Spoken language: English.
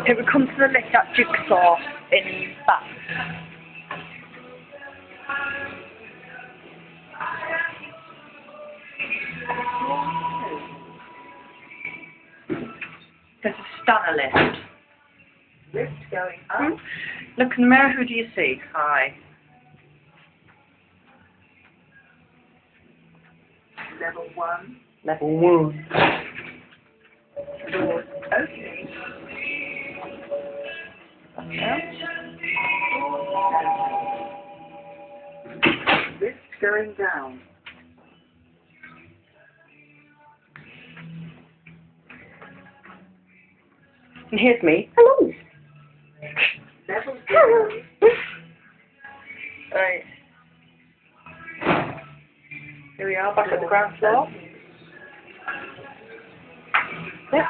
It would come to the lift at Jigsaw in Bath. There's a stannah lift. Lift going up. Look in the mirror, who do you see? Hi. Level 1. Level 1. Doors opening. Lift going down. And here's me. Hello. Level 0. Right. Here we are, back at the ground floor. Yep.